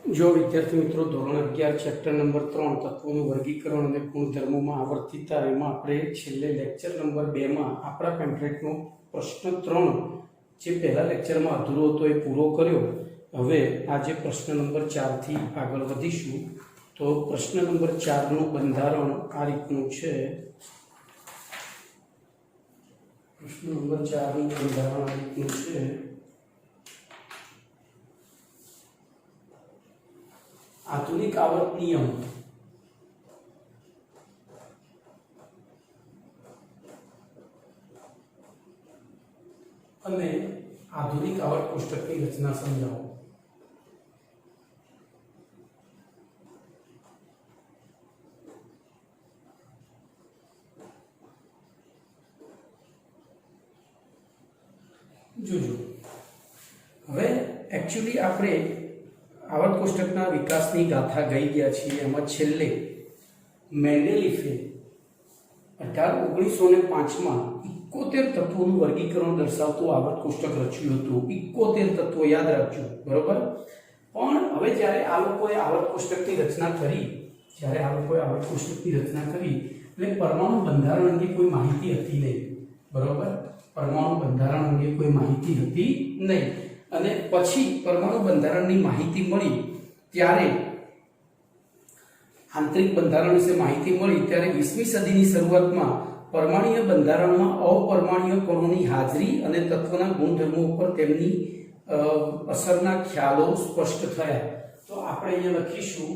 जो विद्यार्थी मित्रों धोरण 11 चैप्टर नंबर 3 तत्वों वर्गीकरण और गुणधर्मों में आवर्तिता एमां आपणे छेल्ले लेक्चर नंबर 2 में आपणा पेम्पलेटनो प्रश्न 3 जे पहला लेक्चर में अधूरो हतो ए पूरो कर्यो। हवे आज प्रश्न नंबर 4 थी आगळ वधीशुं। तो प्रश्न नंबर 4 नुं बंधारण आ रीतनुं छे। प्रश्न नंबर 4 नुं बंधारण आ रीतनुं छे। आधुनिक आवर्त नियम अने आधुनिक आवर्त कोष्टक की रचना समझाओ। जोजो हवे एक्चुअली आपणे आवर्त कोष्टकना विकासनी गाथा गई गया छीए। एमां छेल्ले मेंडेलिफे 181905 में 71 तत्वों वर्गीकरण दर्शावतुं आवर्त कोष्टक रच्युं हतुं। 71 तत्वों याद राखजो, बरोबर। पण हवे ज्यारे आ लोकोए आवर्त कोष्टकनी रचना करी, એટલે परमाणु બંધારણ અંગે કોઈ માહિતી હતી નહીં, બરોબર। परमाणु બંધારણ અંગે કોઈ માહિતી હતી નહીં અને પછી પરમાણુ બંધારણની માહિતી મળી ત્યારે આંતરિક બંધારણ વિશે માહિતી મળી ત્યારે 20મી સદીની શરૂઆતમાં પરમાણુય બંધારણમાં અપરમાણુય કણોની હાજરી અને તત્વના ગુણધર્મો ઉપર તેમની અસરના ખ્યાલો સ્પષ્ટ થયા। તો આપણે અહીંયા લખીશું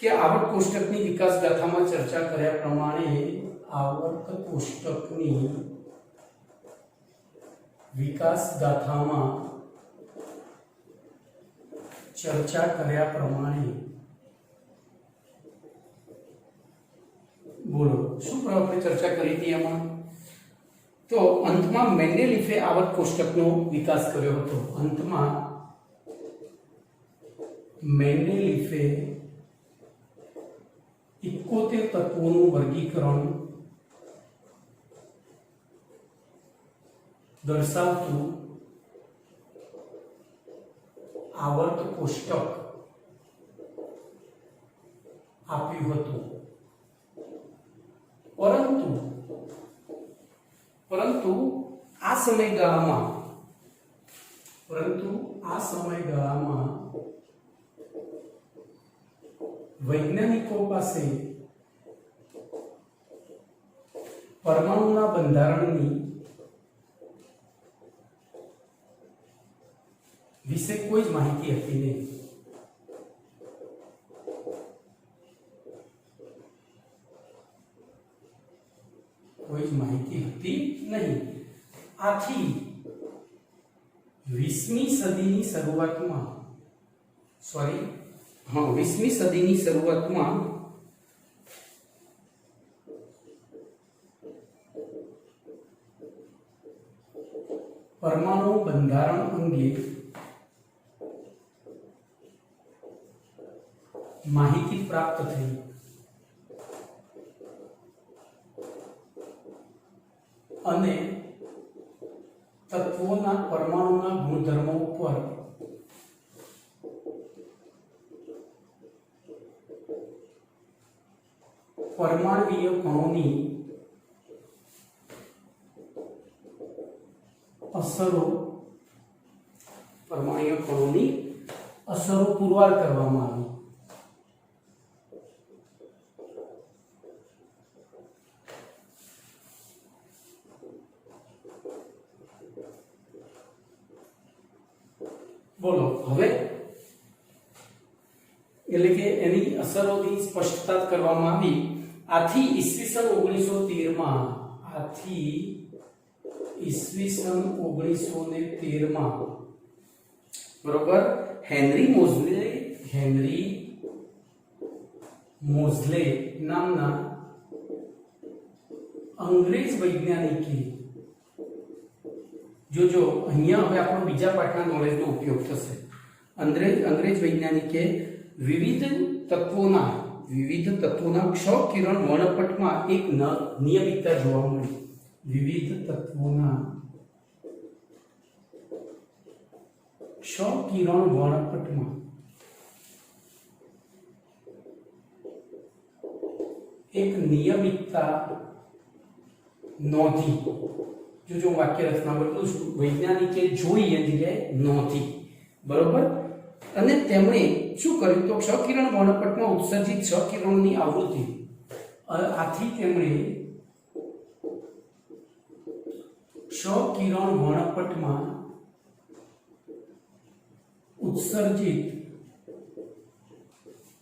કે આवर्त કોષ્ટકની વિકાસ ગાથામાં ચર્ચા કર્યા પ્રમાણે આवर्त કોષ્ટકની विकास गाथा में चर्चा कर्या प्रमाणे बोलो शू आपणे चर्चा करी थी एमां। तो अंत में मेंडेलिफे आवर्त कोष्टकनो विकास कर्यो हतो। अंत में मेंडेलिफे 71 तत्वों वर्गीकरण दर्शावतुं आवर्त कोष्टक आप्युं हतुं। परंतु आ समयगाळामां वैज्ञानिको पासे परमाणुना बंधारणनी विषय कोई माहिती हती नहीं। कोई माहिती हती नहीं। आथी 20મી સદીની શરૂઆતમાં 20મી સદીની શરૂઆતમાં परमाणु બંધારણ અંગે माहिती प्राप्त थई। अने तत्वोना परमाणुना गुणधर्मों पर परमाणुीय कणोनी असरो पुरवार करवामां आवी। बोलो हवे એટલે કે એની અસરોની સ્પષ્ટતા કરવામાં આવી। આથી ઈસવીસન 1913 માં બરોબર હેનરી મોઝલે નામના અંગ્રેજ વૈજ્ઞાનિકે जो अहींया हवे आपणो बीजा पाठना नॉलेजनो उपयोग थशे। अंग्रेज वैज्ञानिके विविध तत्वोना क्ष किरण वर्णपटमां एक नियमितता जोवा मळी। विविध तत्वोना क्षकिरण वर्णपट में એક નિયમિતતા નોંધી. જો હું વાક્ય રચના બદલું છું, વૈજ્ઞાનિકે જોઈ એની જગ્યાએ નોંધી, બરોબર. અને તેમણે શું કર્યું તો ક્ષ-કિરણ વર્ણપટમાં ઉત્સર્જિત ક્ષ-કિરણોની આવૃત્તિ, આથી તેમણે ક્ષ-કિરણ વર્ણપટમાં ઉત્સર્જિત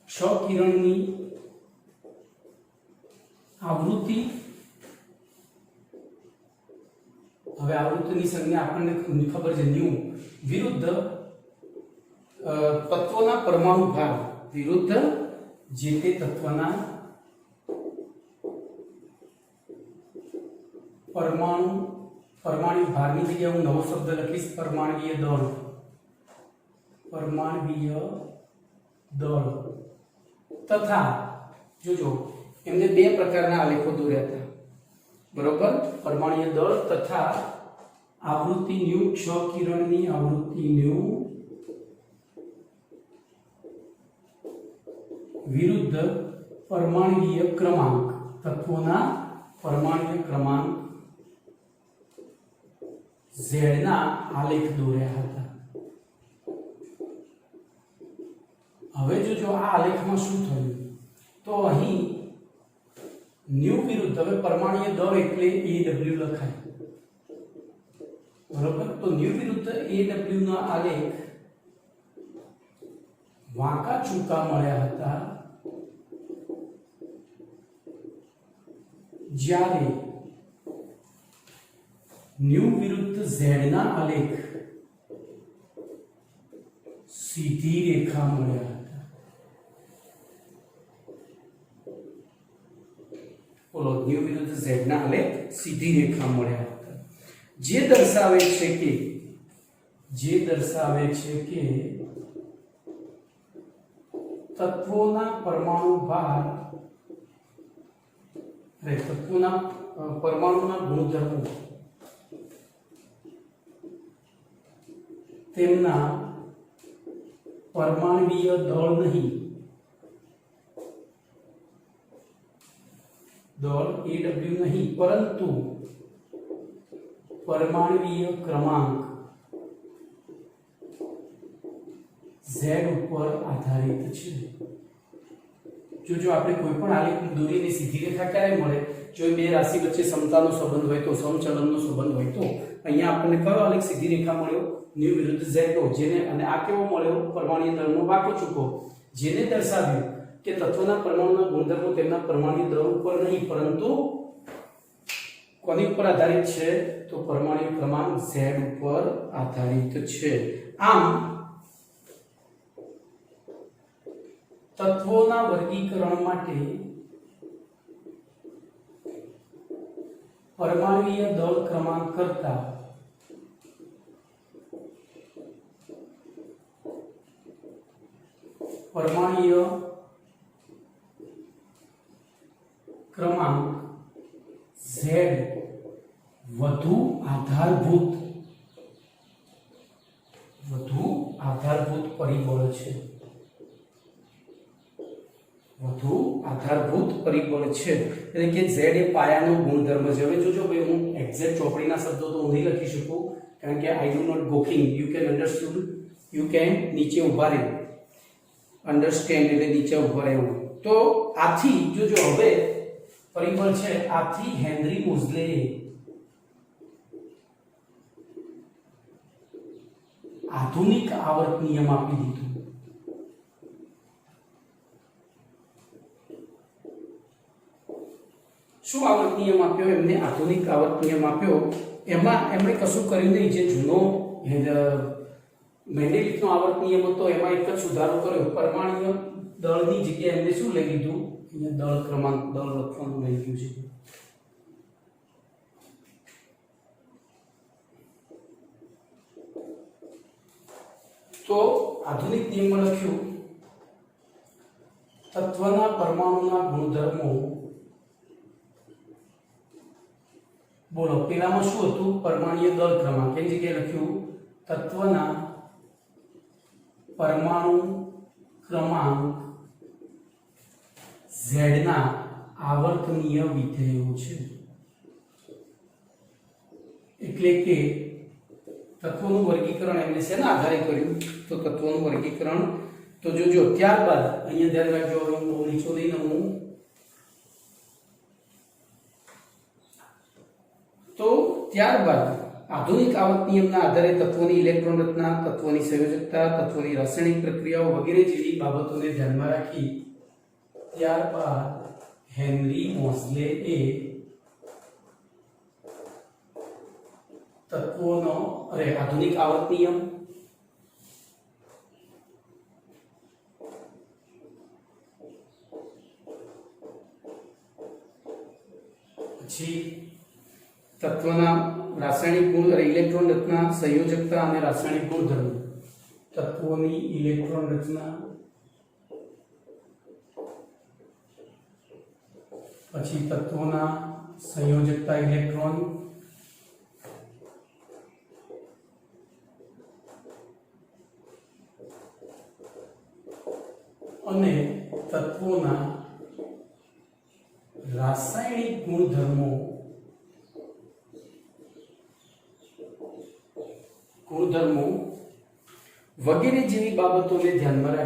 ક્ષ-કિરણની આવૃત્તિ, હવે આવૃત્તિની સંજ્ઞા આપણને ખબર છે ન્યુ, વિરુદ્ધ તત્વના પરમાણુ ભાર, વિરુદ્ધ જે તે તત્વના પરમાણુ ભારની જગ્યાએ હું નવો શબ્દ લખીશ, પરમાણવીય દળ. પરમાણવીય દળ તથા જોજો એમને બે પ્રકારના આલેખો દોર્યા હતા, બરોબર. પરમાણવીય દળ તથા આવૃત્તિ ન્યુ, ક્ષ-કિરણની આવૃત્તિ ન્યુ વિરુદ્ધ પરમાણવીય ક્રમાંક, તત્વોના પરમાણવીય ક્રમાંક Z ના આલેખ દોર્યા હતા. હવે જો આ આલેખમાં શું થયું તો અહીં ન્યુ વિરુદ્ધ, હવે પરમાણુય દળ એટલે AW લખાય, બરોબર. તો ન્યુ વિરુદ્ધ AW નો આલેખ વાંકા ચૂકા મળ્યા હતા, જ્યારે ન્યુ વિરુદ્ધ Z ના આલેખ સીધી રેખા મળ્યા હતા. બોલો, ન્યુ વિરુદ્ધ Z ના આલેખ સીધી રેખા મળ્યા હતા, જે દર્શાવે છે કે તત્વોના પરમાણુ ભાર, તત્વોના પરમાણુના ગુણધર્મો તેમના પરમાણવીય દળ નહીં, દળ AW નહીં, પરંતુ પરમાણવીય ક્રમાંક Z ઉપર આધારિત છે. જો આપણે કોઈ પણ આલેખ દોરીને સીધી રેખા ક્યારે મળે? જો બે રાશિ વચ્ચે સમતાનો સંબંધ હોય તો, સમચલનનો સંબંધ હોય તો. અહીંયા આપણને કયો આલેખ સીધી રેખા મળ્યો? ન્યુ વિરુદ્ધ Z નો, જેને, અને આ કેવો મળ્યો? પરમાણુય દળનો વાંકો ચૂકો, જેને દર્શાવ્યું કે તત્વના પરમાણુના ગુણધર્મો તેમના પરમાણુય દળ ઉપર નહીં, પરંતુ કોની ઉપર આધારિત છે? તો પરમાણુય ક્રમાંક Z ઉપર આધારિત છે. આમ તત્વોના વર્ગીકરણ માટે પરમાણુય દળ ક્રમાંક કરતા પરમાણુય ક્રમાંક Z વધુ આધારભૂત પરિબળ છે, વધુ આધારભૂત પરિબળ છે. એટલે કે Z એ પાયાનો ગુણધર્મ છે. હવે જોજો ભાઈ, હું એક્ઝેક્ટ ચોપડીના શબ્દો તો નહીં લખી શકું, કારણ કે I do not joking, you can understood, you can નીચે ઉભા રહેવું, અન્ડરસ્ટેન્ડ એટલે નીચે ઉભા રહેવું. તો આથી જોજો, હવે પરિબળ છે, આથી હેનરી મોઝલે આધુનિક આવર્ત નિયમ આપી દીધો. શું આવર્ત નિયમ આપ્યો? એમને આધુનિક આવર્ત નિયમ આપ્યો. એમાં એમણે કશું કર્યું નહીં. જે જૂનો મેન્ડેલિફનો આવર્ત નિયમ હતો એમાં એક જ સુધારો કર્યો. પરમાણુય દળની જગ્યાએ એમને શું લઈ લીધું? અહીંયા દળ ક્રમાંક, દળ લખવાનું લઈ ગયું છે. તો આધુનિક નિયમમાં લખ્યું તત્વના પરમાણુના ગુણધર્મો. બોલો, પેલામાં શું હતું? પરમાણુય દળ ક્રમાંક. એની જગ્યાએ લખ્યું તત્વના પરમાણુ ક્રમાંક Z ના આવર્તનીય વિધેયો છે. એટલે કે તત્વોનું વર્ગીકરણ એમને શેના આધારે કર્યું? તો તત્વોનું વર્ગીકરણ. તો જોજો ત્યારબાદ અહીંયા ધ્યાન રાખજો, હવે હું બહુ નીચો નહીં નમું. તો ત્યારબાદ આધુનિક આવર્ત નિયમના આધારે તત્વોની ઇલેક્ટ્રોન રચના, તત્વોની સંયોજકતા, તત્વોની રાસાયણિક પ્રક્રિયાઓ વગેરે જેવી બાબતોને ધ્યાનમાં રાખી ત્યારબાદ હેનરી મોઝલેએ તત્વોનો આધુનિક આવર્ત નિયમ, પછી તત્વના રાસાયણિક ગુણ, ઇલેક્ટ્રોન રચના, સંયોજકતા અને રાસાયણિક ગુણધર્મો, તત્વોની ઇલેક્ટ્રોન રચના, પછી તત્વોના સંયોજકતા ઇલેક્ટ્રોન, અને તત્વોના રાસાયણિક ગુણધર્મો વગેરે જેવી બાબતોને ધ્યાનમાં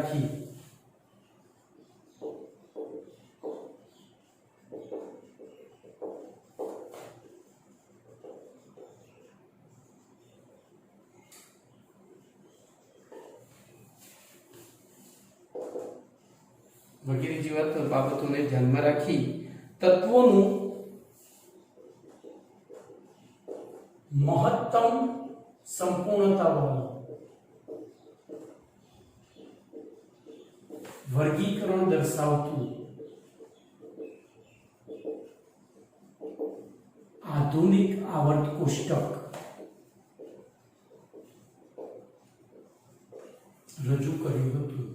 રાખી તત્વોનું મહત્તમ સંપૂર્ણતાવાળું વર્ગીકરણ દર્શાવતું આધુનિક આવર્ત કોષ્ટક રજૂ કર્યું હતું.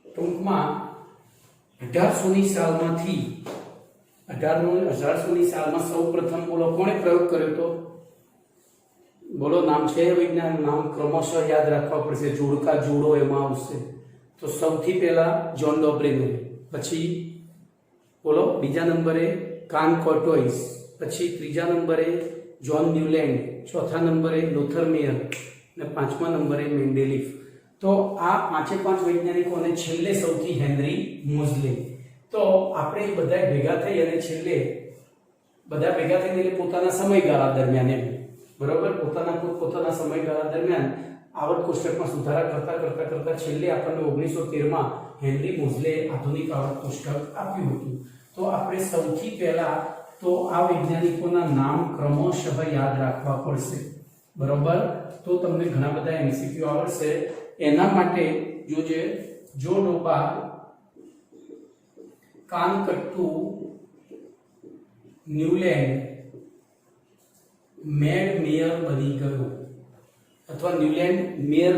ટૂંકમાં 1800ની સાલમાં સૌપ્રથમ બોલો કોણે પ્રયોગ કર્યો હતો? બોલો નામ છે વિજ્ઞાન, નામ ક્રમશઃ યાદ રાખવા પડશે, જોડકા જોડો એમાં આવશે. તો સૌથી પહેલા જ્હોન ડોબ્રેને, પછી બોલો બીજા નંબરે કાન કોર્ટોઇસ, પછી ત્રીજા નંબરે જ્હોન ન્યુલેન્ડ, ચોથા નંબરે લોથર મેયર અને પાંચમા નંબરે મેન્ડેલિફ. તો આ પાંચે પાંચ વૈજ્ઞાનિકો અને છેલ્લે સૌથી હેનરી મોઝલે. તો આપણે બધા ભેગા થઈ અને છેલ્લે બધા ભેગા થઈને પોતાના સમયગાળા દરમિયાન બરોબર પોતાના સમયગાળા દરમિયાન આવર્ત કોષ્ટકમાં સુધારા કરતા છેલ્લે આપણને 1913માં હેનરી મોઝલે આધુનિક આવર્ત કોષ્ટક આપ્યું હતું. તો આપણે સૌથી પહેલા તો આ વૈજ્ઞાનિકોના નામ ક્રમશઃ યાદ રાખવા પડશે. બરોબર, તો તમને ઘણા બધા એમસીક્યુ આવડશે. એના માટે જોજે જો ડોબા કાનકટ્ટુ ન્યુલેન્ડ મેડ મેયર બની ગયો, અથવા ન્યુલેન્ડ મેયર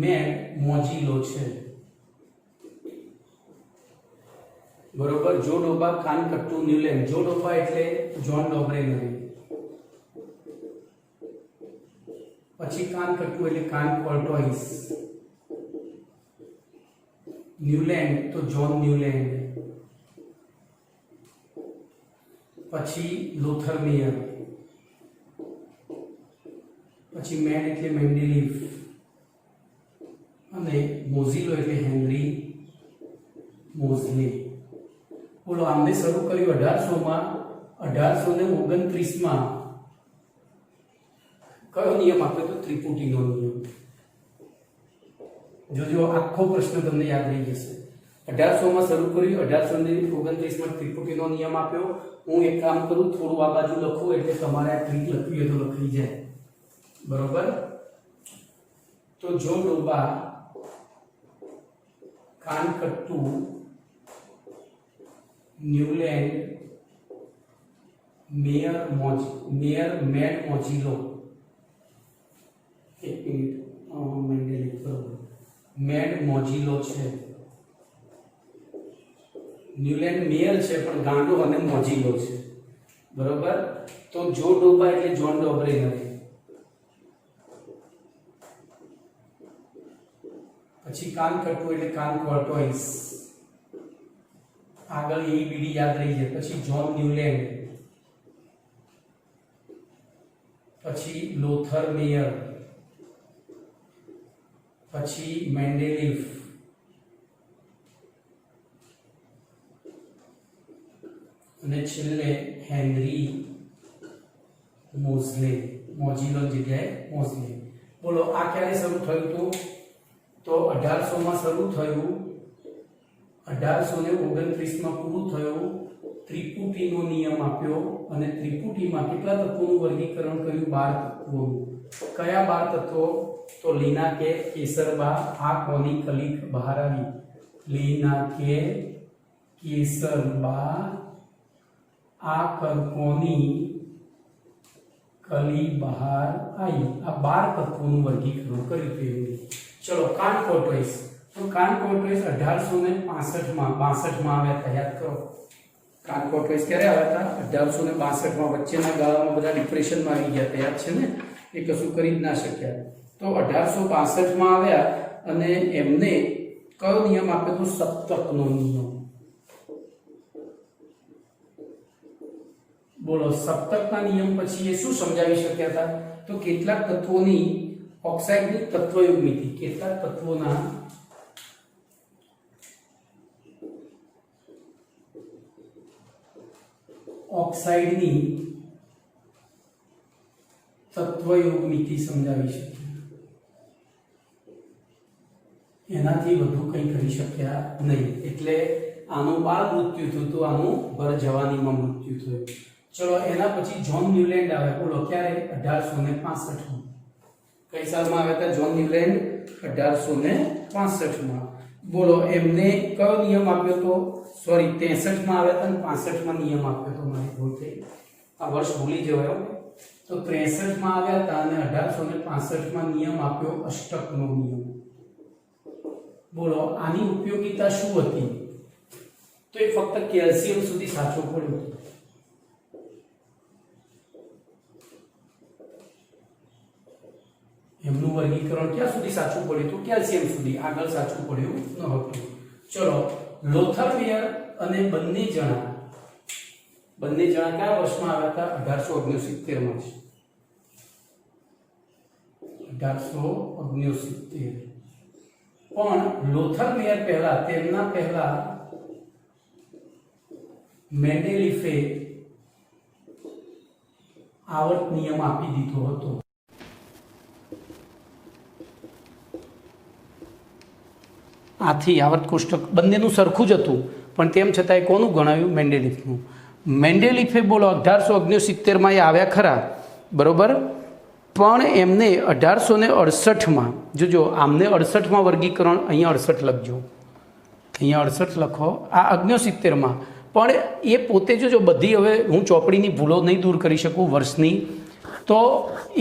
મેડ મોજીલો છે. બરોબર, જો ડોબા કાનકટ્ટુ ન્યુલેન્ડ. જો ડોબા એટલે જ્હોન ડોબ્રેનરી, પછી કાનકટ્ટુ એટલે કાન કોર્ટોઇસ, ન્યુલેન્ડ તો જ્હોન ન્યુલેન્ડ, પછી લોથર મેયર, પછી મેડ એટલે મેન્ડેલિફ, અને મોઝીલો એટલે હેનરી મોઝલે. બોલો, આમને શરૂ કર્યું 1829માં. કયો નિયમ આપ્યો તો? ત્રિપુટીનો નિયમ. જોજો આખો પ્રશ્ન તમને યાદ રહી જશે. 1800માં શરૂ કર્યું, 1829માં ત્રિપુટીનો નિયમ આપ્યો. હું એક કામ કરું, થોડું આ બાજુ લખું એટલે તમારે આ ટ્રીક લખવી હોય તો લખી જાય. બરોબર, તો જો ડોબા કાનકટ્ટુ ન્યુલેન્ડ મેડ મોજીલો, એક મિનિટ, મેન્ડેલિફ બરોબર, મેડ મોજીલો છે. ન્યુલેન્ડ મેયર છે પણ ગાંડો અને મોજીલો છે. બરોબર, તો જો ડોબા એટલે જ્હોન ડોબ્રેનરી, પછી કાનકટ્ટુ એટલે કાનકોર્ટોઇસ, આગળ એબીડી યાદ રહી જાય, પછી જ્હોન ન્યુલેન્ડ, પછી લોથર મેયર, પછી મેન્ડેલિફ, અને છેલ્લે હેનરી મોઝલે, મોઝીલો જગ્યાએ મોઝલે. બોલો આ ક્યારે શરૂ થયું હતું? તો 1800 માં શરૂ થયું, 1829 માં પૂરું થયું. ત્રિપુટીનો નિયમ આપ્યો અને ત્રિપુટીમાં કેટલા તત્વોનું વર્ગીકરણ કર્યું? 12 તત્વોનું. કયા 12 તત્વો? તો લીનાકે, કેસરબા, આ કોની કલી બહાર આવી? લીનાકે, કેસરબા, આ કોની કલી બહાર આવી. આ 12 તત્વોનું વર્ગીકરણ કર્યું હતું. ચલો કાનકોર્ટોઇસ. તો કાનકોર્ટોઇસ 1865 માં આવ્યા હતા. યાદ કરો કાનકોર્ટોઇસ ક્યારે આવ્યા હતા? 1862 માં. વચ્ચેના ગાળામાં બધા ડિપ્રેશનમાં આવી ગયા હતા, યાદ છે ને? એ કશું કરી જ ના શક્યા. તો 1865 માં આવ્યા અને એમને કયો નિયમ આપ્યો? તો સપ્તકનો નિયમ. બોલો સપ્તકના નિયમ પછી એ શું સમજાવી શક્યા હતા? તો કેટલાક તત્વોની ઓક્સાઇડની તત્વયુગ્મિતિ, કેટલાક તત્વોના ઓક્સાઇડની તત્વયુગ્મિતિ સમજાવી શક્યા. એનાથી વધુ કંઈ કરી શક્યા નહીં. એટલે આનું બાળ મૃત્યુ થયું તો આનું ભર જવાનીમાં મૃત્યુ થયું. ચલો એના પછી જ્હોન ન્યુલેન્ડ આવે. બોલો ક્યારે? 1865 માં. કઈ સાલમાં આવ્યા હતા જ્હોન ન્યુલેન્ડ? 1865 માં. બોલો એમને કયો નિયમ આપ્યો તો? સોરી 63 માં આવ્યા હતા અને 65 માં નિયમ આપ્યો તો. મારી ભૂલ થઈ, આ વર્ષ ભૂલી જવાયો. તો 63 માં આવ્યા હતા અને 1865 માં નિયમ આપ્યો અષ્ટકનો નિયમ. બોલો આની ઉપયોગિતા શું હતી? તો એ ફક્ત કેલ્શિયમ સુધી સાચું પડ્યું. એમનું વર્ગીકરણ ક્યાં સુધી સાચું પડ્યું? તો કેલ્શિયમ સુધી. આગળ સાચું પડ્યું ન હતું. ચલો લોથર મેયર અને બંને જણા કયા વર્ષમાં આવ્યા હતા? 1869 માં. 1869. પણ લોથર મેયર પહેલા, તેમના પહેલા મેન્ડેલિફે આવર્ત નિયમ આપી દીધો હતો. આથી આવર્ત કોષ્ટક બંનેનું સરખું જ હતું, પણ તેમ છતાંય કોનું ગણાવ્યું? મેન્ડેલિફનું. મેન્ડેલિફે બોલો 1869 માં એ આવ્યા ખરા, બરોબર, પણ એમને 1868 માં, જોજો આમને 68 માં વર્ગીકરણ, અહીંયા 68 લખજો, અહીંયા 68 લખો, આ 69 માં. પણ એ પોતે જો બધી, હવે હું ચોપડીની ભૂલો નહીં દૂર કરી શકું વર્ષની, તો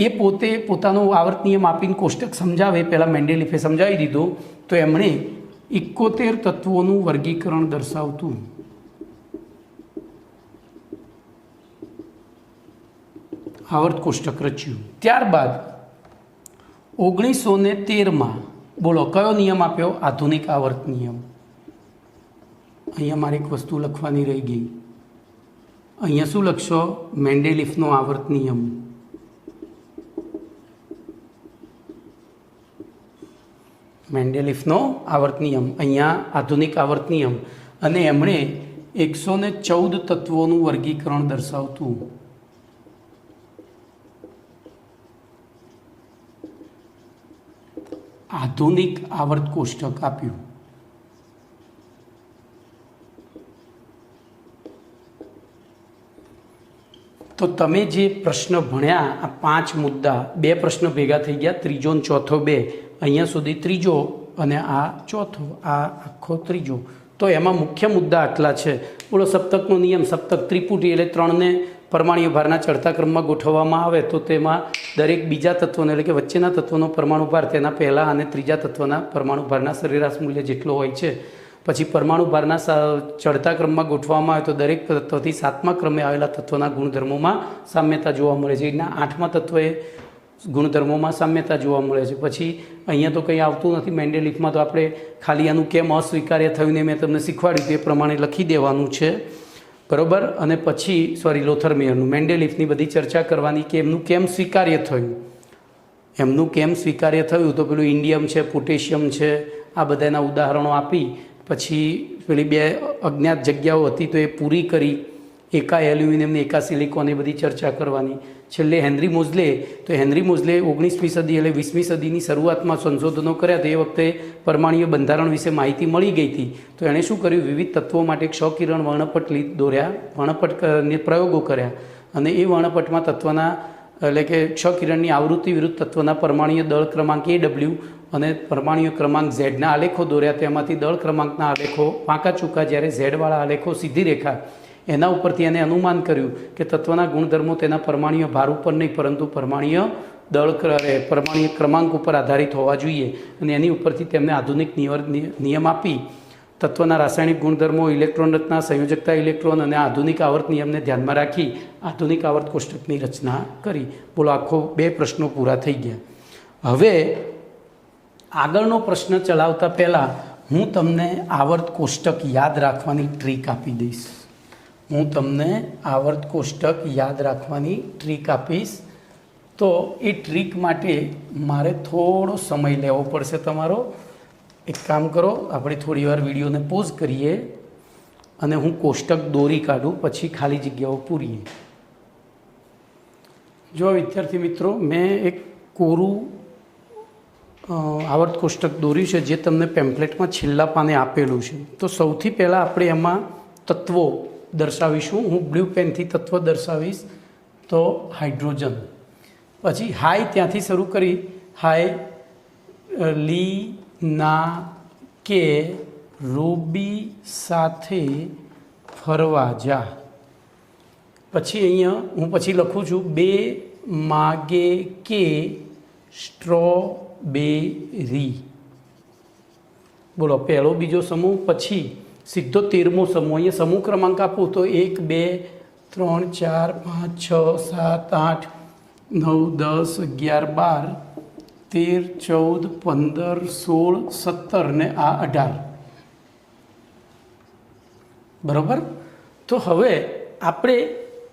એ પોતે પોતાનું આવર્ત નિયમ આપીને કોષ્ટક સમજાવે. પહેલાં મેન્ડેલિફે સમજાવી દીધું, તો એમણે 71 તત્વોનું વર્ગીકરણ દર્શાવતું આવર્ત કોષ્ટક રચ્યું. ત્યારબાદ 1913 માં બોલો કયો નિયમ આપ્યો? આધુનિક આવર્ત નિયમ. અહીંયા મારે એક વસ્તુ લખવાની રહી ગઈ. અહીંયા શું લખશો? મેન્ડેલિફનો આવર્ત નિયમ. મેન્ડેલિફનો આવર્ત નિયમ, અહીંયા આધુનિક આવર્ત નિયમ. અને એમણે 114 તત્વોનું વર્ગીકરણ દર્શાવતું આધુનિક આવર્ત કોષ્ટક આપ્યું. તો તમે જે પ્રશ્ન ભણ્યા, આ 5 મુદ્દા, 2 પ્રશ્ન ભેગા થઈ ગયા, ત્રીજો અને ચોથો 2, અહીંયા સુધી ત્રીજો અને આ ચોથો, આ આખો ત્રીજો. તો એમાં મુખ્ય મુદ્દા આટલા છે. બોલો સપ્તકનો નિયમ, સપ્તક ત્રિપુટી એટલે 3ને પરમાણુ ભારના ચડતા ક્રમમાં ગોઠવવામાં આવે તો તેમાં દરેક બીજા તત્વનો એટલે કે વચ્ચેના તત્વનો પરમાણુ ભાર તેના પહેલા અને ત્રીજા તત્વના પરમાણુ ભારના સરેરાશ મૂલ્ય જેટલો હોય છે. પછી પરમાણુ ભારના ચડતા ક્રમમાં ગોઠવવામાં આવે તો દરેક તત્વથી 7મા ક્રમે આવેલા તત્વના ગુણધર્મોમાં સામ્યતા જોવા મળે છે. એના 8મા તત્વએ ગુણધર્મોમાં સામ્યતા જોવા મળે છે. પછી અહીંયા તો કંઈ આવતું નથી. મેન્ડેલિફમાં તો આપણે ખાલી આનું કેમ અસ્વીકાર્ય થયું ને મેં તમને શીખવાડ્યું તે પ્રમાણે લખી દેવાનું છે, બરાબર. અને પછી લોથરમેયરનું મેન્ડેલિફની બધી ચર્ચા કરવાની કે એમનું કેમ સ્વીકાર્ય થયું. એમનું કેમ સ્વીકાર્ય થયું તો પેલું ઇન્ડિયમ છે, પોટેશિયમ છે, આ બધાના ઉદાહરણો આપી પછી પેલી 2 અજ્ઞાત જગ્યાઓ હતી તો એ પૂરી કરી. એકા એલ્યુમિનિયમ ને એકા સિલિકોન, એ બધી ચર્ચા કરવાની. છેલ્લે હેનરી મોઝલે 19મી સદી એટલે 20મી સદીની શરૂઆતમાં સંશોધનો કર્યા તો એ વખતે પરમાણુય બંધારણ વિશે માહિતી મળી ગઈ હતી. તો એણે શું કર્યું, વિવિધ તત્વો માટે ક્ષ-કિરણ વર્ણપટ દોર્યા, વર્ણપટને પ્રયોગો કર્યા અને એ વર્ણપટમાં તત્વના એટલે કે ક્ષ-કિરણની આવૃત્તિ વિરુદ્ધ તત્વના પરમાણુય દળ ક્રમાંક AW અને પરમાણુય ક્રમાંક ઝેડના આલેખો દોર્યા. તેમાંથી દળ ક્રમાંકના આલેખો વાંકા ચૂકા, જ્યારે ઝેડવાળા આલેખો સીધી રેખા, એના ઉપરથી એને અનુમાન કર્યું કે તત્વના ગુણધર્મો તેના પરમાણુય ભાર ઉપર નહીં પરંતુ પરમાણુય ક્રમાંક ઉપર આધારિત હોવા જોઈએ. અને એની ઉપરથી તેમને આધુનિક નિયમ આપી તત્વના રાસાયણિક ગુણધર્મો, ઇલેક્ટ્રોન રચના, સંયોજકતા ઇલેક્ટ્રોન અને આધુનિક આવર્ત નિયમને ધ્યાનમાં રાખી આધુનિક આવર્ત કોષ્ટકની રચના કરી. બોલો, આખો 2 પ્રશ્નો પૂરા થઈ ગયા. હવે આગળનો પ્રશ્ન ચલાવતા પહેલાં હું તમને આવર્ત કોષ્ટક યાદ રાખવાની ટ્રીક આપી દઈશ. તો એ ટ્રીક માટે મારે થોડો સમય લેવો પડશે તમારો. એક કામ કરો, આપણે થોડી વાર વિડીયોને પોઝ કરીએ અને હું કોષ્ટક દોરી કાઢું, પછી ખાલી જગ્યાઓ પૂરીએ. જો વિદ્યાર્થી મિત્રો, મેં એક કોરું આવર્ત કોષ્ટક દોર્યું છે જે તમને પેમ્પલેટમાં છેલ્લા પાને આપેલું છે. તો સૌથી પહેલાં આપણે એમાં તત્વો દર્શાવીશું. હું બ્લુ પેનથી તત્વ દર્શાવીશ. તો હાઇડ્રોજન, પછી હાઈ ત્યાંથી શરૂ કરી, હાઈ લી ના કે રૂબી સાથે ફરવા જા. પછી અહીંયા હું પછી લખું છું 2 માગે કે સ્ટ્રોબેરી. બોલો, પહેલો બીજો સમૂહ. પછી સીધો 13મો સમૂહ. અહીંયા સમૂહ ક્રમાંક આપું તો 1 2 3 4 5 6 7 8 9 10 11 12 13 14 15 16 17 ને આ 18. બરાબર. તો હવે આપણે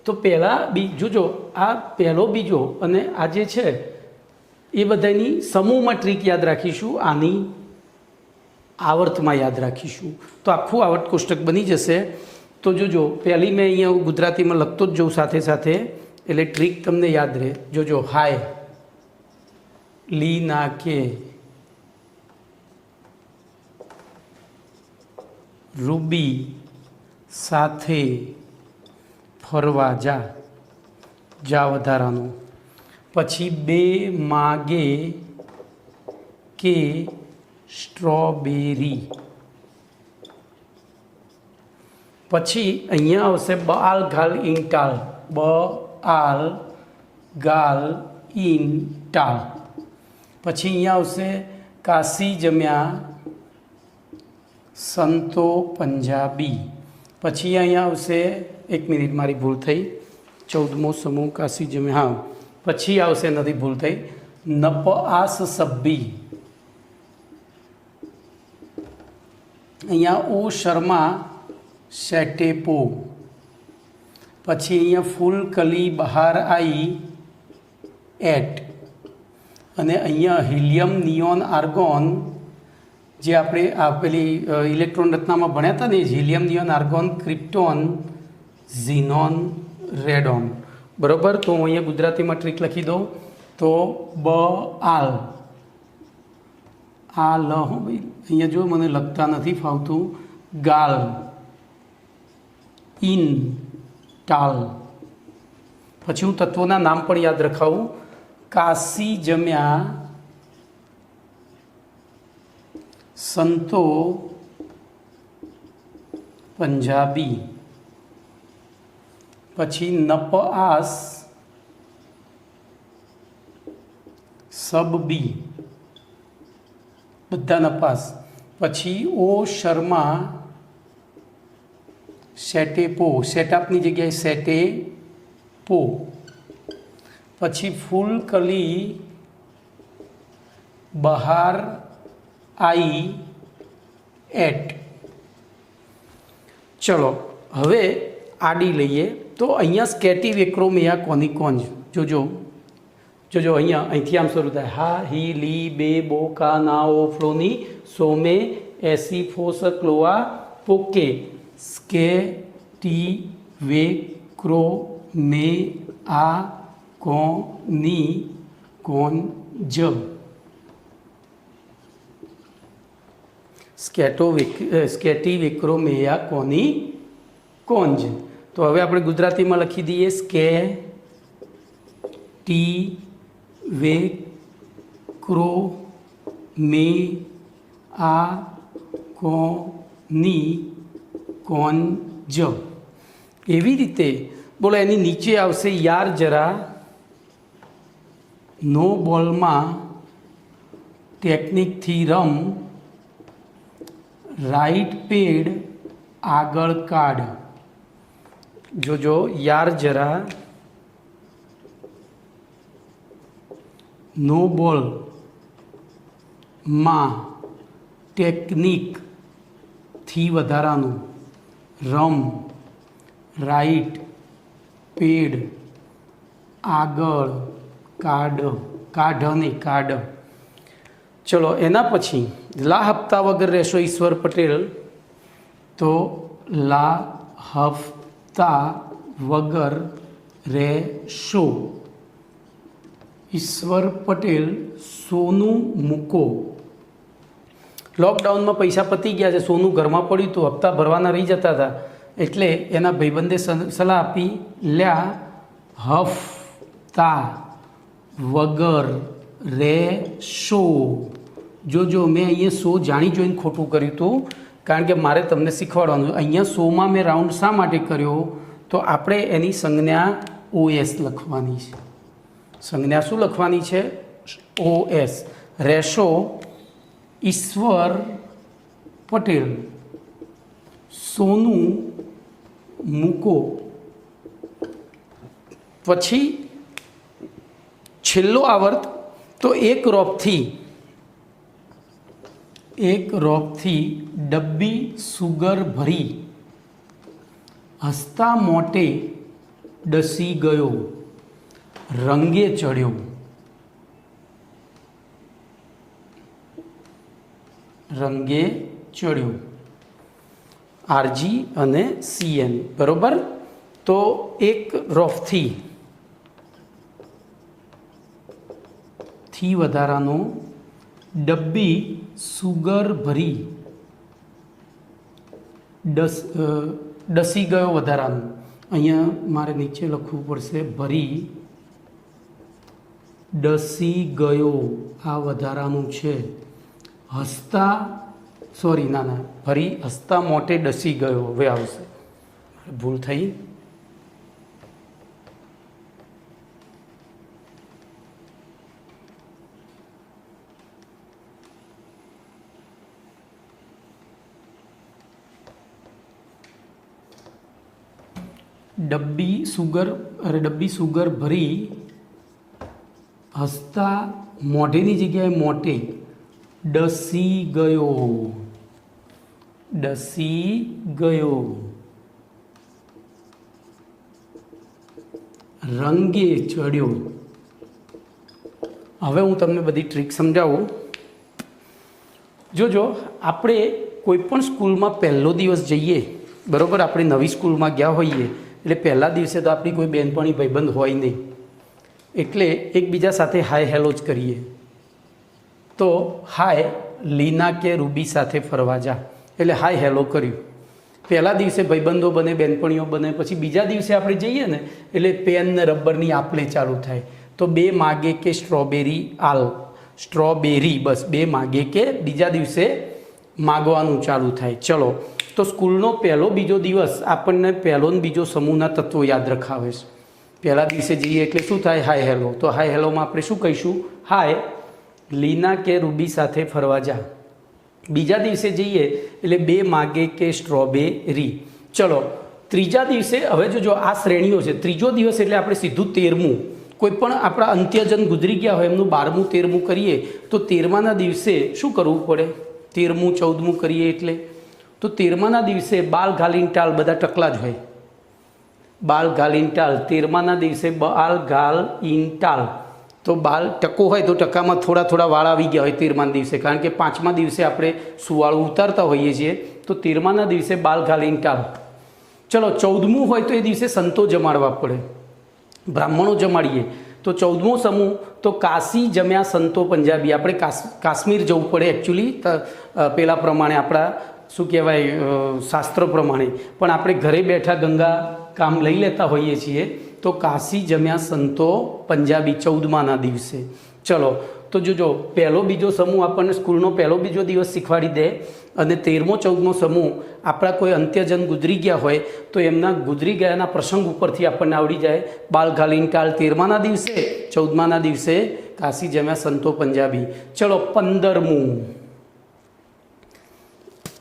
તો પહેલાં જોજો, આ પહેલો બીજો અને આ જે છે એ બધાની સમૂહમાં ટ્રીક યાદ રાખીશું, આની આવર્તમાં યાદ રાખીશું. તો આખું આવર્ત કોષ્ટક બની જશે. તો જોજો, પહેલી મેં અહીંયા ગુજરાતીમાં લખતો જ જાઉં સાથે સાથે, એટલે ટ્રીક તમને યાદ રહે. જોજો, હાય લી ના કે રૂબી સાથે ફરવા જા વધારાનો. પછી 2 માગે કે સ્ટ્રોબેરી. પછી અહીંયા આવશે બાલ ગાલ ઇન ટાળ, બાલ ગાલ ઇન ટાળ. પછી અહીંયા આવશે કાશી જમ્યા સંતો પંજાબી. પછી અહીંયા આવશે, 1 મિનિટ મારી ભૂલ થઈ, 14મો સમૂહ કાશી જમ્યા. હા, પછી આવશે, નથી ભૂલ થઈ, નપઆસ સબ્બી. અહીંયા ઓ શર્મા સેટેપો. પછી અહીંયા ફૂલ કલી બહાર આવી એટ. અને અહીંયા હિલિયમ નિયોન આર્ગોન, જે આપણે આ પેલી ઇલેક્ટ્રોન રચનામાં ભણ્યા હતા ને, helium neon argon krypton xenon radon. બરાબર. તો હું અહીંયા ગુજરાતીમાં ટ્રીક લખી દઉં તો બ આલ આ લ હો ભાઈ, અહીંયા જો મને લખતા નથી ફાવતું, ગાલ ઇન ટાલ. પછી હું તત્વોના નામ પણ યાદ રખાવું, કાશી જમ્યા સંતો પંજાબી. પછી નપઆસ સબબી, બધા નપાસ. પછી ઓ શર્મા સેટેપો, સેટઅપની જગ્યાએ સેટેપો. પછી ફૂલકલી બહાર आई एट। चलो हवे आडी लईए तो अहींया स्केटिवेक्रोमिया कोनिकोन्ज जोजो जोजो अहींया અહીંથી આમ શરૂ થાય હા હી લી બે બો કા ના ઓ ફ્લોની સોમે એસી ફોસ ક્લોઆ પોકે સ્કેટિવેક્રોમિયા કોનિકોન્જ स्केटिवेक्रोमिया कोनिकोन्ज। तो हवे आपणे गुजराती में लखी दीए स्केटिवेक्रोमिया कोनिकोन्ज। एवी रीते बोलो एनी नीचे आवशे यार जरा नो बॉल में टेक्निक थी रम राइट पेड आगळ काढ। जो यार जरा नो बॉल में टेक्निक थी वधारानु रम राइट पेड आगळ काढ काढ ने काढ। चलो एना पछी ला हफ्ता वगर रहेशो ईश्वर पटेल। तो ला हफ्ता वगर रहेशो ईश्वर पटेल सोनू मूको। लॉकडाउन में पैसा पती गया है, सोनू घर में पड़ू तो हफ्ता भरवाना रही जाता था एटले एना भाईबंधे सलाह आपी ल्या हफ्ता वगर रहेशो। जो मैं अँ सो जाणी जोईने खोटू कर्युं हतुं कारण के मारे तमने शीखवाडवानुं। अहींया सो में मैं राउंड शा माटे कर्यो तो आपणे एनी संज्ञा OS लखवानी छे। संज्ञा शुं लखवानी छे OS। रहेशो ईश्वर पटेल सोनू मूको। पछी छेल्लो आवर्त तो एक रोप थी डब्बी सुगर भरी हसता मोटे डसी गयो रंगे चढ़्यो। रंगे चढ़्यो RG अने CN बरोबर। तो एक रोप थी वधारानो डब्बी सुगर भरी डसी गयो वधारानो। अहींया मारे नीचे लखवू पड़शे भरी डसी गयो आ वधारानुं छे। हसता सॉरी ना भरी हसता मोटे डसी गयो हवे आवशे, भूल थई। डब्बी सुगर भरी हसता मोढेनी जग्याए मोटे डसी गयो रंगे चढ़्यो। हवे हूँ तमने बधी ट्रीक समझावुं। जो आपणे कोईपण स्कूल में पहलो दिवस जईए बरोबर, आपणे नवी स्कूल में गया होईए એટલે પહેલા દિવસે તો આપણી કોઈ બહેનપણી ભાઈબંધ હોય નહીં એટલે એકબીજા સાથે હાય હેલો જ કરીએ। તો હાય લીના કે રૂબી સાથે ફરવા જા એટલે હાય હેલો કર્યું। પહેલા દિવસે ભાઈબંધો બને બહેનપણીઓ બને, પછી બીજા દિવસે આપણે જઈએ ને એટલે પેન ને રબરની આપલે ચાલુ થાય। તો બે માગે કે સ્ટ્રોબેરી આલ સ્ટ્રોબેરી બસ બે માગે કે બીજા દિવસે માગવાનું ચાલુ થાય। ચલો तो स्कूलनो पहलो बीजो दिवस आपने पहलो ने बीजो समूहना तत्वों याद रखावे छे। पहला दिवसे जईए एटले शुं थाय हाय हेलो। तो हाय हेलो में आपणे शुं कहीशुं हाय लीना के रूबी साथे फरवा जा। बीजा दिवसे जईए एटले बे मागे के स्ट्रॉबेरी। चलो त्रीजा दिवसे हवे जो आ श्रेणीओ छे। त्रीजो दिवस एटले आपणे सीधुं 13मुं કોઈ પણ આપણા અંત્યજન ગુજરી ગયા હોય એમનું 12મું 13મું કરીએ તો 13માના દિવસે શું કરવું પડે? 13મું 14મું કરીએ એટલે તો 13માના દિવસે બાલ ઘાલીન ટાલ, બધા ટકલા જ હોય. બાલ ઘાલીન ટાલ 13માના દિવસે બાલ ઘાલ ઇન ટાલ. તો બાલ ટકો હોય તો ટકામાં થોડા થોડા વાળ આવી ગયા હોય 13માના દિવસે, કારણ કે 5મા દિવસે આપણે સુવાળું ઉતારતા હોઈએ છીએ. તો 13માના દિવસે બાલ ઘાલીન ટાલ. ચલો 14મું હોય તો એ દિવસે સંતો જમાડવા પડે, બ્રાહ્મણો જમાડીએ. તો 14મો સમૂહ તો કાશી જમ્યા સંતો પંજાબી. આપણે કાશ્મીર જવું પડે એકચ્યુઅલી પેલા પ્રમાણે, આપણા શું કહેવાય શાસ્ત્રો પ્રમાણે, પણ આપણે ઘરે બેઠા ગંગા કામ લઈ લેતા હોઈએ છીએ. તો કાશી જમ્યા સંતો પંજાબી 14માના દિવસે. ચલો તો જોજો, પહેલો બીજો સમૂહ આપણને સ્કૂલનો પહેલો બીજો દિવસ શીખવાડી દે, અને 13મો 14મો સમૂહ આપણા કોઈ અંત્યજન ગુજરી ગયા હોય તો એમના ગુજરી ગયાના પ્રસંગ ઉપરથી આપણને આવડી જાય. બાલ ઘાલીન ટાલ 13માના દિવસે, 14માના દિવસે કાશી જમ્યા સંતો પંજાબી. ચલો 15મું.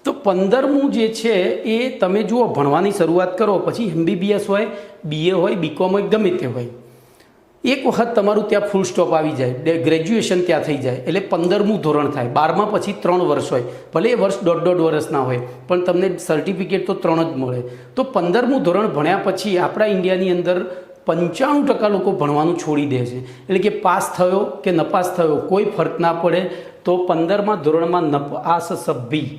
તો 15મું જે છે એ તમે જુઓ, ભણવાની શરૂઆત કરો પછી MBBS હોય, BA હોય, BCom હોય, ગમે તે હોય, એક વખત તમારું ત્યાં ફૂલ સ્ટોપ આવી જાય, ગ્રેજ્યુએશન ત્યાં થઈ જાય એટલે 15મું ધોરણ થાય. 12મા પછી 3 વર્ષ હોય, ભલે એ વર્ષ 1.5 વર્ષના હોય, પણ તમને સર્ટિફિકેટ તો 3 જ મળે. તો 15મું ધોરણ ભણ્યા પછી આપણા ઇન્ડિયાની અંદર 95% લોકો ભણવાનું છોડી દે છે. એટલે કે પાસ થયો કે નપાસ થયો કોઈ ફરક ના પડે. તો 15મા ધોરણમાં નપાસ સભ્ય,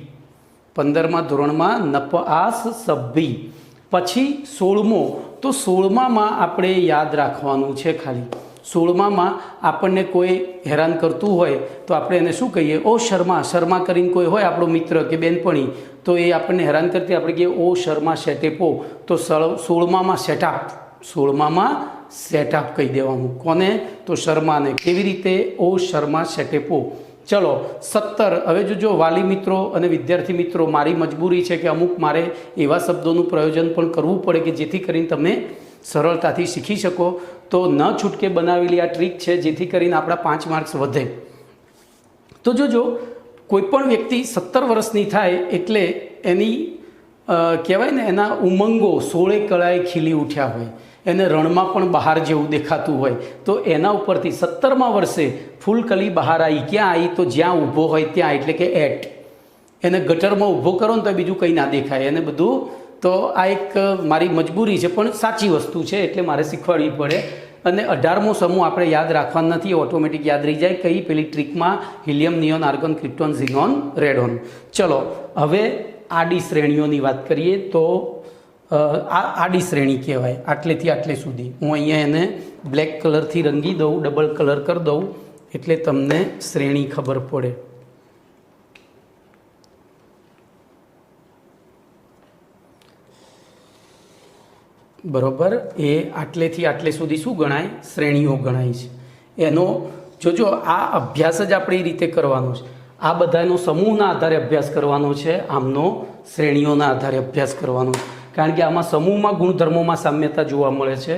15મા ધોરણમાં નપાસ સભ્ય. પછી 16મો, તો 16મામાં આપણે યાદ રાખવાનું છે ખાલી. 16મામાં આપણને કોઈ હેરાન કરતું હોય તો આપણે એને શું કહીએ? ઓ શર્મા. શર્મા કરીને કોઈ હોય આપણો મિત્ર કે બેનપણી, તો એ આપણને હેરાન કરતી આપણે કહીએ ઓ શર્મા સેટેપો. તો 16મામાં સેટઅપ, 16મામાં સેટઅપ કહી દેવાનું. કોને? તો શર્માને. કેવી રીતે? ઓ શર્મા સેટેપો. ચલો 17. હવે જોજો વાલી મિત્રો અને વિદ્યાર્થી મિત્રો, મારી મજબૂરી છે કે અમુક મારે એવા શબ્દોનું પ્રયોજન પણ કરવું પડે કે જેથી કરીને તમે સરળતાથી શીખી શકો. તો ન છૂટકે બનાવેલી આ ટ્રીક છે જેથી કરીને આપણા 5 માર્ક્સ વધે. તો જોજો, કોઈ પણ વ્યક્તિ 17 વર્ષની થાય એટલે એની કહેવાય ને, એના ઉમંગો 16 કળાએ ખીલી ઉઠ્યા હોય, એને રણમાં પણ બહાર જેવું દેખાતું હોય. તો એના ઉપરથી 17મા વર્ષે ફૂલકલી બહાર આવી. ક્યાં આવી? તો જ્યાં ઊભો હોય ત્યાં, એટલે કે એટ. એને ગટરમાં ઊભો કરો ને તો બીજું કંઈ ના દેખાય એને બધું. તો આ એક મારી મજબૂરી છે, પણ સાચી વસ્તુ છે એટલે મારે શીખવાડવી પડે. અને 18મો સમૂહ આપણે યાદ રાખવાનો નથી, ઓટોમેટિક યાદ રહી જાય. કઈ પેલી ટ્રીકમાં? Helium, neon, argon, krypton, xenon, radon. ચલો હવે આડી શ્રેણીઓની વાત કરીએ. તો આડી શ્રેણી કહેવાય આટલેથી આટલે સુધી. હું અહીંયા એને બ્લેક કલરથી રંગી દઉં, ડબલ કલર કરી દઉં એટલે તમને શ્રેણી ખબર પડે. બરોબર, એ આટલેથી આટલે સુધી શું ગણાય? શ્રેણીઓ ગણાય છે. એનો જોજો, આ અભ્યાસ જ આપણે એ રીતે કરવાનો છે. આ બધાનો સમૂહના આધારે અભ્યાસ કરવાનો છે, આમનો શ્રેણીઓના આધારે અભ્યાસ કરવાનો છે. કારણ કે આમાં સમૂહમાં ગુણધર્મોમાં સામ્યતા જોવા મળે છે,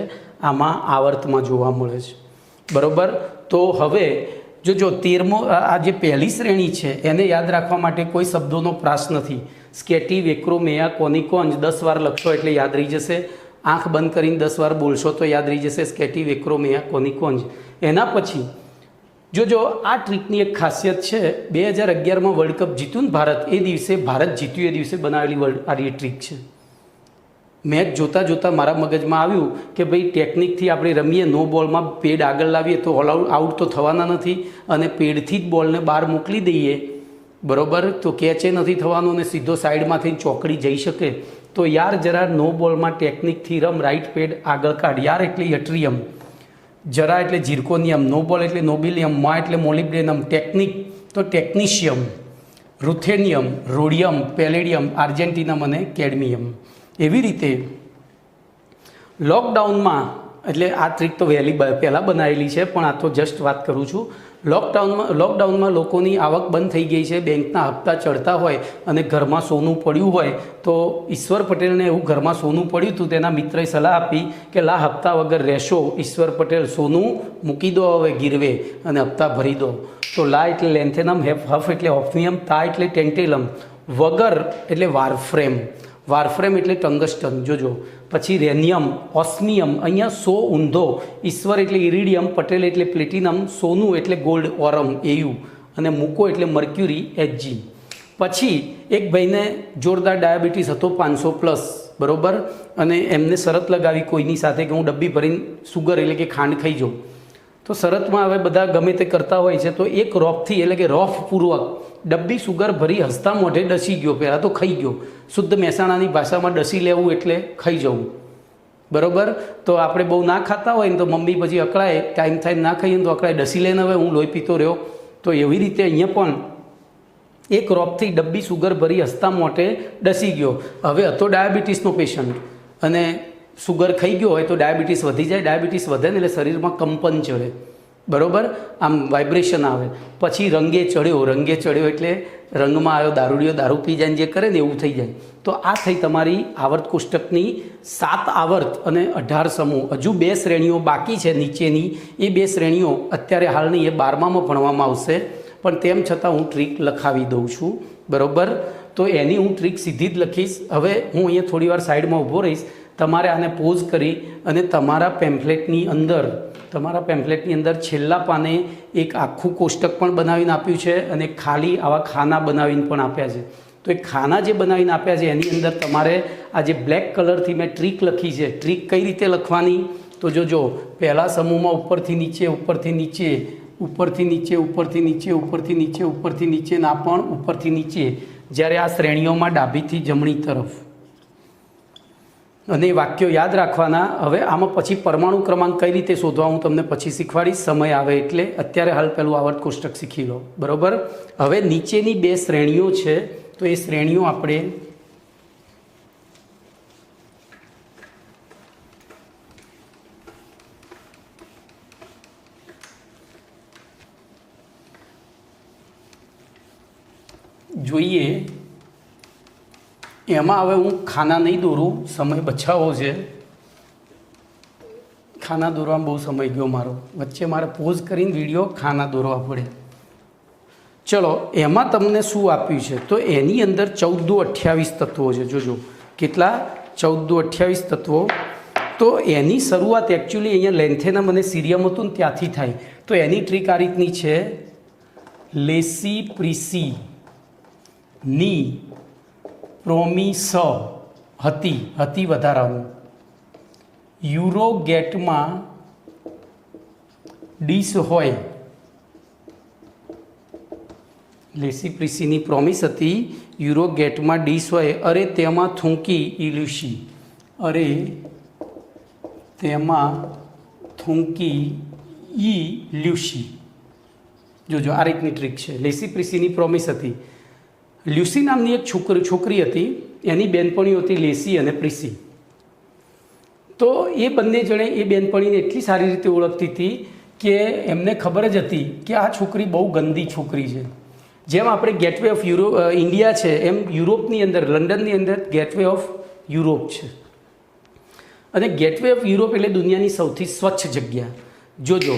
આમાં આવર્તમાં જોવા મળે છે. બરાબર. તો હવે જો 13મો, આ જે પહેલી શ્રેણી છે એને યાદ રાખવા માટે કોઈ શબ્દોનો પ્રાસ નથી. સ્કેટી, વેક્રો, મેયા, કોનિકોન્જ 10 વાર લખશો એટલે યાદ રહી જશે. આંખ બંધ કરીને 10 વાર બોલશો તો યાદ રહી જશે સ્કેટી, વેક્રો, મેયા, કોનિકોન્જ. એના પછી જોજો, આ ટ્રીકની એક ખાસિયત છે. 2011માં વર્લ્ડ કપ જીત્યું ને ભારત, એ દિવસે ભારત જીત્યું એ દિવસે બનાવેલી આ ટ્રીક છે. મેચ જોતાં જોતાં મારા મગજમાં આવ્યું કે ભાઈ ટેકનિકથી આપણે રમીએ, નો બોલમાં પેડ આગળ લાવીએ તો ઓલ આઉટ તો થવાના નથી, અને પેડથી જ બોલને બહાર મોકલી દઈએ, બરાબર, તો કેચે નથી થવાનું અને સીધો સાઈડમાંથી ચોકડી જઈ શકે. તો યાર જરા નો બોલમાં ટેકનિકથી રમ, રાઈટ પેડ આગળ કાઢ. યાર એટલે યટ્રિયમ, જરા એટલે ઝિર્કોનિયમ, નો બોલ એટલે નોબિલિયમ, મા એટલે મોલિબ્ડેનમ, ટેકનિક તો ટેકનિશિયમ, રૂથેનિયમ, રોડિયમ, પેલેડિયમ, આર્જેન્ટિનમ અને કેડમિયમ. એવી રીતે લોકડાઉનમાં, એટલે આ ટ્રીક તો પહેલાં બનાવેલી છે પણ આ તો જસ્ટ વાત કરું છું. લોકડાઉનમાં લોકોની આવક બંધ થઈ ગઈ છે, બેંકના હપ્તા ચડતા હોય અને ઘરમાં સોનું પડ્યું હોય. તો ઈશ્વર પટેલને એવું ઘરમાં સોનું પડ્યું હતું, તેના મિત્રએ સલાહ આપી કે લા હપ્તા વગર રહેશો ઈશ્વર પટેલ, સોનું મૂકી દો હવે ગીરવે અને હપ્તા ભરી દો. તો લા એટલે લેન્થેનમ, હફ એટલે ઓફમિયમ, તા એટલે ટેન્ટેલમ, વગર એટલે વારફ્રેમ, વારફ્રેમ એટલે ટંગસ્ટન. જોજો, પછી રેનિયમ, ઓસ્મિયમ, અહીંયા સો ઊંધો, ઈશ્વર એટલે ઇરિડિયમ, પટેલ એટલે પ્લેટિનમ, સોનું એટલે ગોલ્ડ ઓરમ એયુ, અને મૂકો એટલે મર્ક્યુરી એચજી. પછી એક ભાઈને જોરદાર ડાયાબિટીસ હતો 500+, બરાબર, અને એમને શરત લગાવી કોઈની સાથે કે હું ડબ્બી ભરીને સુગર એટલે કે ખાંડ ખાઈ જાઉં. તો શરતમાં હવે બધા ગમે તે કરતા હોય છે, તો એક રોફથી એટલે કે રોફપૂર્વક ડબ્બી સુગર ભરી હસતા મોઢે ડસી ગયો. પહેલાં તો ખાઈ ગયો, શુદ્ધ મહેસાણાની ભાષામાં ડસી લેવું એટલે ખાઈ જવું, બરાબર. તો આપણે બહુ ના ખાતા હોય ને તો મમ્મી પછી અકળાય, ટાઈમ થાય ના ખાઈએ તો અકળાય, ડસી લઈને હવે હું લોહી પીતો રહ્યો. તો એવી રીતે અહીંયા પણ એક રોપથી ડબ્બી સુગર ભરી હસતા મોઢે ડસી ગયો. હવે હતો ડાયાબિટીસનો પેશન્ટ, અને સુગર ખાઈ ગયો હોય તો ડાયાબિટીસ વધી જાય. ડાયાબિટીસ વધે ને એટલે શરીરમાં કંપન ચડે, બરાબર, આમ વાઇબ્રેશન આવે. પછી રંગે ચડ્યો એટલે રંગમાં આવ્યો દારૂડિયો, દારૂ પી જાય જે કરે ને એવું થઈ જાય. તો આ થઈ તમારી આવર્ત કોષ્ટકની 7 આવર્ત અને 18 સમૂહ. હજુ 2 શ્રેણીઓ બાકી છે નીચેની. એ 2 શ્રેણીઓ અત્યારે હાલની એ 12મામાં ભણવામાં આવશે, પણ તેમ છતાં હું ટ્રીક લખાવી દઉં છું, બરાબર. તો એની હું ટ્રીક સીધી જ લખીશ. હવે હું અહીંયા થોડી વાર સાઈડમાં ઊભો રહીશ. તમારે આને પોઝ કરી અને તમારા પેમ્ફલેટની અંદર છેલ્લા પાને એક આખું કોષ્ટક પણ બનાવીને આપ્યું છે, અને ખાલી આવા ખાના બનાવીને પણ આપ્યા છે. તો એ ખાના જે બનાવીને આપ્યા છે એની અંદર તમારે આ જે બ્લેક કલરથી મેં ટ્રીક લખી છે, ટ્રીક કઈ રીતે લખવાની તો જોજો. પહેલા સમૂહમાં ઉપરથી નીચે, ઉપરથી નીચે, ઉપરથી નીચે, ઉપરથી નીચે, ઉપરથી નીચે, ઉપરથી નીચે, ના પણ ઉપરથી નીચે. જ્યારે આ શ્રેણીઓમાં ડાબીથી જમણી તરફ, અને વાક્યો યાદ રાખવાના. હવે આમાં પછી પરમાણુ ક્રમાંક કઈ રીતે શોધવા હું તમને પછી શીખવાડીશ સમય આવે એટલે. અત્યારે હાલ પહેલું આવર્ત કોષ્ટક શીખી લો, બરાબર. હવે નીચેની 2 શ્રેણીઓ છે, તો એ શ્રેણીઓ આપણે જોઈએ. એમાં હવે હું ખાના નહીં દોરું, સમય બચાવો છે. ખાના દોરવામાં બહુ સમય ગયો મારો, વચ્ચે મારે પોઝ કરીને વિડીયો ખાના દોરવા પડે. ચલો, એમાં તમને શું આપ્યું છે તો એની અંદર 14-28 તત્વો છે. જોજો કેટલા, 14-28 તત્વો. તો એની શરૂઆત એકચ્યુઅલી અહીંયા લેન્થેનમ અને સીરિયમ હતું ને ત્યાંથી થાય. તો એની ટ્રીક આ રીતની છે. લેસી પ્રીસી ની પ્રોમિસ હતી વધારાનું. યુરોગેટમાં ડીશ હોય. લેસી પ્રીસીની પ્રોમિસ હતી, યુરોગેટમાં ડીશ હોય. અરે તેમાં થૂંકી ઇલ્યુશી, અરે તેમાં થૂંકી ઇલ્યુશી. જોજો આ રીતની ટ્રીક છે. લેસી પ્રીસીની પ્રોમિસ હતી. લ્યુસી નામની એક છોકરી હતી, એની બેનપણીઓ હતી લેસી અને પ્રીસી. તો એ બંને જણે એ બેનપણીને એટલી સારી રીતે ઓળખતી હતી કે એમને ખબર જ હતી કે આ છોકરી બહુ ગંદી છોકરી છે. જેમ આપણે ગેટવે ઓફ ઇન્ડિયા છે, એમ યુરોપની અંદર, લંડનની અંદર ગેટવે ઓફ યુરોપ છે. અને ગેટવે ઓફ યુરોપ એટલે દુનિયાની સૌથી સ્વચ્છ જગ્યા. જોજો,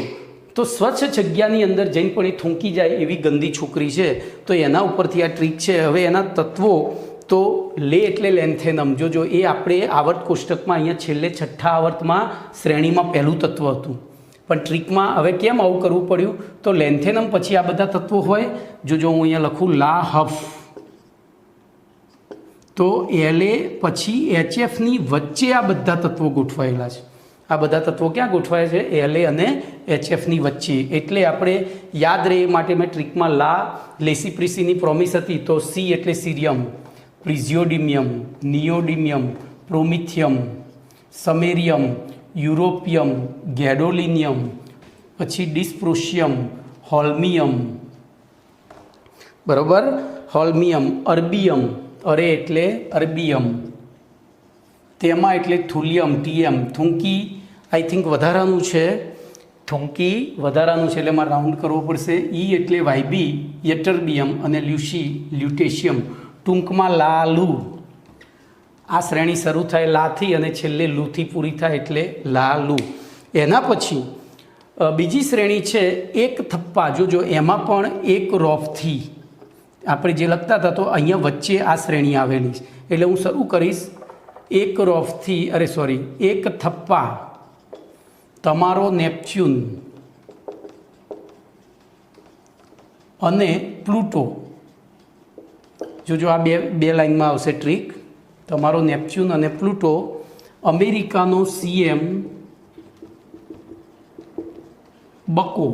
તો સ્વચ્છ જગ્યાની અંદર જઈને પણ એ થૂંકી જાય એવી ગંદી છોકરી છે. તો એના ઉપરથી આ ટ્રીક છે. હવે એના તત્વો તો લે એટલે લેન્થેનમ. જોજો, એ આપણે આવર્ત કોષ્ટકમાં અહીંયા છેલ્લે 6થા આવર્તમાં શ્રેણીમાં પહેલું તત્વ હતું, પણ ટ્રીકમાં હવે કેમ આવું કરવું પડ્યું તો લેન્થેનમ પછી આ બધા તત્વો હોય. જોજો હું અહીંયા લખું લા હફ, તો એલએ પછી HFની વચ્ચે આ બધા તત્વો ગોઠવાયેલા છે. આ બધા તત્વો ક્યાં ગોઠવાય છે? એલએ અને HFની વચ્ચે. એટલે આપણે યાદ રહે એ માટે મેં ટ્રીકમાં લેસી પ્રીસીની પ્રોમિસ હતી, તો સી એટલે સીરિયમ, પ્રિઝિયોડિમિયમ, નિયોડિમિયમ, પ્રોમિથિયમ, સમેરિયમ, યુરોપિયમ, ગેડોલિનિયમ, પછી ડિસ્પ્રોશિયમ, હોલ્મિયમ, બરાબર, હોલ્મિયમ, અર્બિયમ, અરે એટલે અર્બિયમ, તેમાં એટલે થુલિયમ, ટીએમ, થૂંકી આઈ થિંક વધારાનું છે, થૂંકી વધારાનું છે એટલે મારે રાઉન્ડ કરવો પડશે. ઈ એટલે વાયબી, યટરબિયમ, અને લ્યુસી, લ્યુટેશિયમ, ટૂંકમાં લાલુ. આ શ્રેણી શરૂ થાય લાથી અને છેલ્લે લૂથી પૂરી થાય એટલે લાલુ. એના પછી બીજી શ્રેણી છે એક થપ્પા. જોજો, એમાં પણ એક રોફથી આપણે જે લખતા હતા તો અહીંયા વચ્ચે આ શ્રેણી આવેલી છે. એટલે હું શરૂ કરીશ એક રોફથી એક થપ્પા તમારો નેપચ્યુન અને પ્લુટો, જો આ બે લાઈનમાં આવશે ટ્રીક, તમારો નેપચ્યુન અને પ્લુટો અમેરિકાનો સીએમ બકો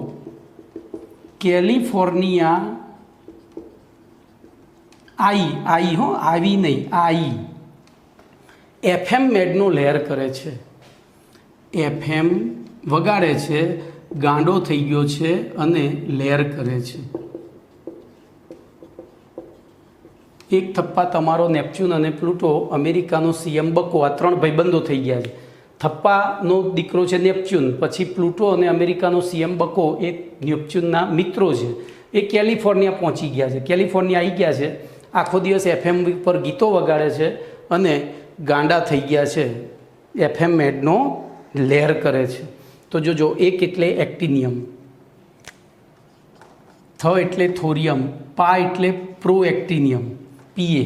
કેલિફોર્નિયા આવી નહીં એફએમ મેડનો લહેર કરે છે, એફએમ વગાડે છે, ગાંડો થઈ ગયો છે અને લહેર કરે છે. એક થપ્પા તમારો નેપચ્યુન અને પ્લુટો અમેરિકાનો સીએમ બકો, આ 3 ભાઈબંધો થઈ ગયા છે. થપ્પાનો દીકરો છે નેપચ્યુન, પછી પ્લુટો અને અમેરિકાનો સીએમ બકો એ નેપચ્યુનના મિત્રો છે. એ કેલિફોર્નિયા પહોંચી ગયા છે, કેલિફોર્નિયા આવી ગયા છે, આખો દિવસ એફએમ પર ગીતો વગાડે છે અને ગાંડા થઈ ગયા છે, એફએમ મેડનો લહેર કરે છે. તો જોજો, એક એટલે એક્ટિનિયમ, થ એટલે થોરિયમ, પા એટલે પ્રોએક્ટિનિયમ, પીએ.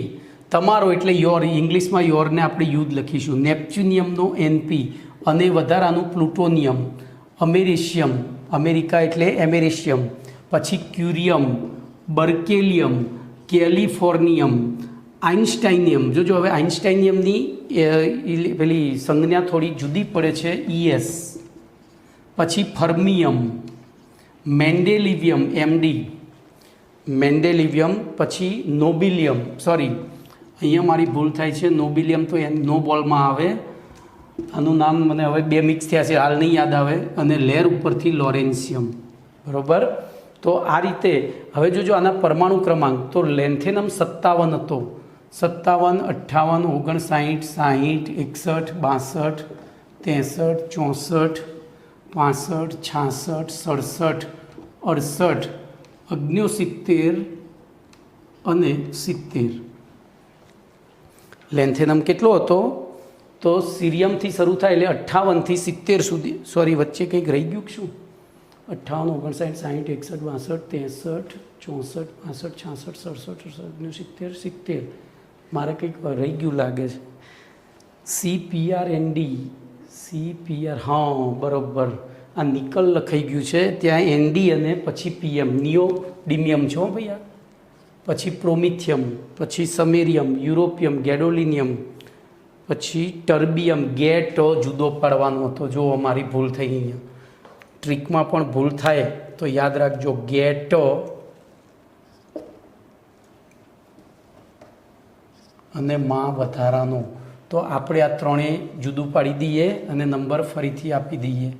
તમારો એટલે યોર, ઇંગ્લિશમાં યોરને આપણે યુદ્ધ લખીશું. નેપચ્યુનિયમનો એનપી અને વધારાનું પ્લુટોનિયમ, અમેરિશિયમ, અમેરિકા એટલે એમેરિશિયમ, પછી ક્યુરિયમ, બર્કેલિયમ, કેલિફોર્નિયમ, આઇન્સ્ટાઇનિયમ. જોજો હવે આઇન્સ્ટાઇનિયમની પેલી સંજ્ઞા થોડી જુદી પડે છે, ES. પછી ફર્મિયમ, મેન્ડેલિવિયમ, MD, મેન્ડેલિવિયમ, પછી નોબિલિયમ, અહીંયા મારી ભૂલ થાય છે, નોબિલિયમ તો નો બોલમાં આવે, આનું નામ મને હવે 2 મિક્સ થયા છે, હાલ નહીં યાદ આવે, અને લેર ઉપરથી લોરેન્સિયમ. બરાબર. તો આ રીતે હવે જોજો આના પરમાણુ ક્રમાંક, તો લેન્થેનમ 57 હતો, 57, 58, 59, 60, 61, 62, 63, 64, 65, 66, 68, 69, અને 70. લેન્થેનમ કેટલો હતો? તો સીરિયમથી શરૂ થાય એટલે 58 થી 70 સુધી, વચ્ચે કંઈક રહી ગયું શું? 58, 59, 60, 61, 62, 63, 64, 65, 66, 67, 70. મારે કંઈક રહી ગયું લાગે છે. CPRND, હા બરાબર, આ નિકલ લખાઈ ગયું છે, ત્યાં ND અને પછી PM, નિયોડિમિયમ છો ભૈયા, પછી પ્રોમિથિયમ, પછી સમેરિયમ, યુરોપિયમ, ગેડોલિનિયમ, પછી ટર્બિયમ. ગેટ જુદો પાડવાનો હતો, જો અમારી ભૂલ થઈ અહીંયા, ટ્રીકમાં પણ ભૂલ થાય તો યાદ રાખજો, ગેટ અને માં વધારાનો. તો આપણે આ ત્રણેય જુદું પાડી દઈએ અને નંબર ફરીથી આપી દઈએ.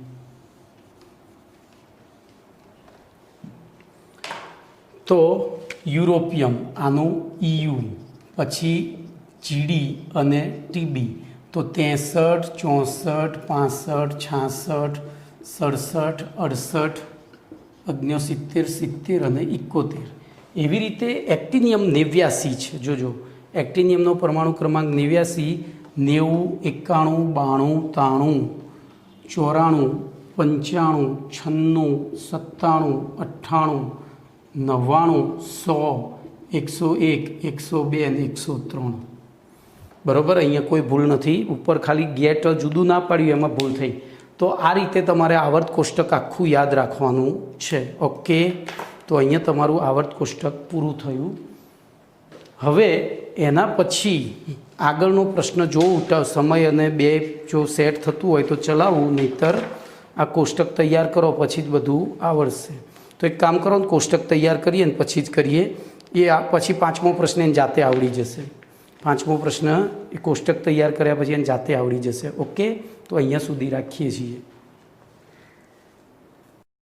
તો યુરોપિયમ, આનું EU, પછી GD અને TB. તો 63, 64, 65, 66, 67, 68, 69, 70 અને 71. એવી રીતે એક્ટિનિયમ 89 છે. જોજો, એક્ટિનિયમનો પરમાણુ ક્રમાંક 89, 90, 91, 92, 93, 94, 95, 96, 97, 99, 100, 101, 102 અને 103. બરાબર, અહીંયા કોઈ ભૂલ નથી, ઉપર ખાલી ગેટ જુદું ના પાડ્યું એમાં ભૂલ થઈ. તો આ રીતે તમારે આવર્ત કોષ્ટક આખું યાદ રાખવાનું છે. ઓકે, તો અહીંયા તમારું આવર્ત કોષ્ટક પૂરું થયું. હવે એના પછી આગળનો પ્રશ્ન જોવું, સમય અને 2 જો સેટ થતું હોય તો ચલાવવું, નહીંતર આ કોષ્ટક તૈયાર કરો પછી જ બધું આવડશે. તો એક કામ કરો ને, કોષ્ટક તૈયાર કરીએ ને પછી જ કરીએ, એ પછી 5મો પ્રશ્ન એને જાતે આવડી જશે. 5મો પ્રશ્ન એ કોષ્ટક તૈયાર કર્યા પછી એને જાતે આવડી જશે. ઓકે, તો અહીંયા સુધી રાખીએ છીએ.